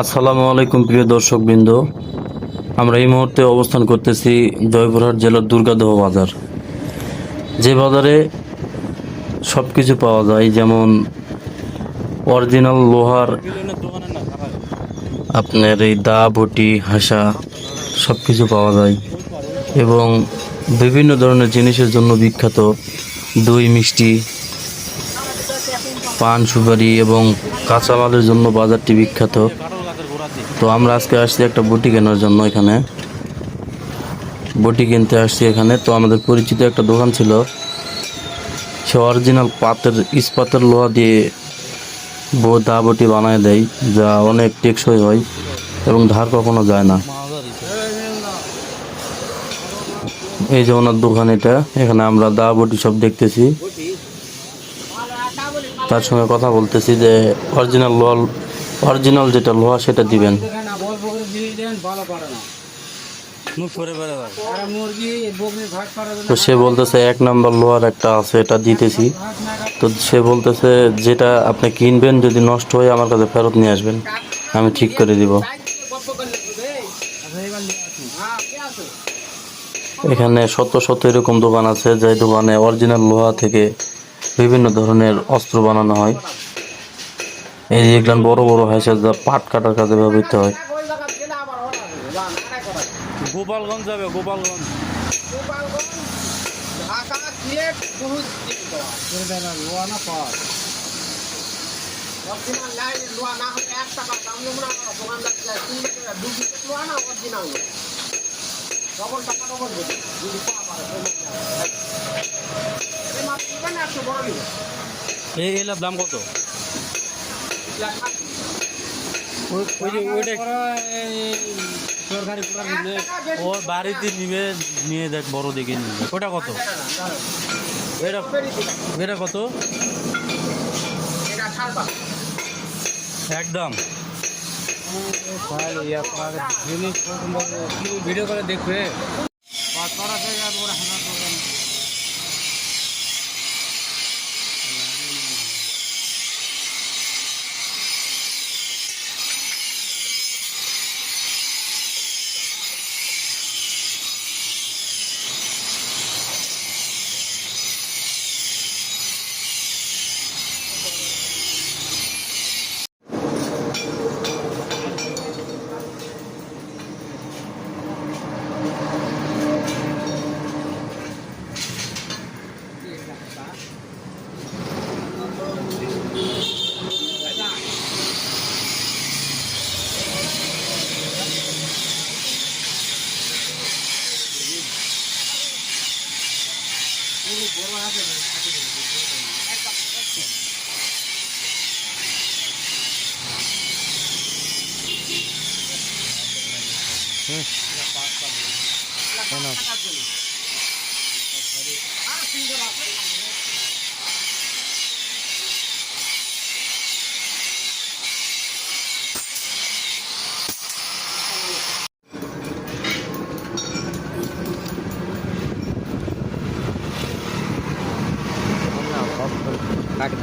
আসসালামু আলাইকুম প্রিয় দর্শকবৃন্দ। আমরা এই মুহূর্তে অবস্থান করতেছি জয়পুরহাট জেলার দুর্গাদহ বাজার। যে বাজারে সব কিছু পাওয়া যায়, যেমন অরিজিনাল লোহার আপনার এই দা বটি হাসা সব কিছু পাওয়া যায়, এবং বিভিন্ন ধরনের জিনিসের জন্য বিখ্যাত দই মিষ্টি পান সুপারি এবং কাঁচামালের জন্য বাজারটি বিখ্যাত। তো আমরা আজকে আসছি একটা বটি কেনার জন্য। এখানে বটি কিনতে আসছি এখানে। তো আমাদের পরিচিত একটা দোকান ছিল, সে অরিজিনাল ইস্পাতের লোহা দিয়ে দা বটি বানায় দেয়, যা অনেক টেকসই হয় এবং ধার কখনো যায় না। এই যে ওনার দোকান এটা, এখানে আমরা দা বটি সব দেখতেছি, তার সঙ্গে কথা বলতেছি যে অরিজিনাল যেটা লোহা সেটা দিবেন। তো সে বলতেছে 1 নাম্বার লোহার একটা আছে, এটা দিতেছি। তো সে বলতেছে যেটা আপনি কিনবেন যদি নষ্ট হয় আমার কাছে ফেরত নিয়ে আসবেন, আমি ঠিক করে দিব। এখানে শত শত এরকম দোকান আছে, যে দোকানে অরিজিনাল লোহা থেকে বিভিন্ন ধরনের অস্ত্র বানানো হয়। এই যে এগুলো বড় বড় হাইসা যা পাট কাটার কাজে ব্যবহৃত হয়। গোপালগঞ্জ যাবে, গোপালগঞ্জ এই এলার দাম কত? ও বাড়িতে নিবে, নিয়ে দেখ বড় দেখে নিবে। ওটা কত? এটা কত? একদম ভিডিও করে দেখবে। কাটি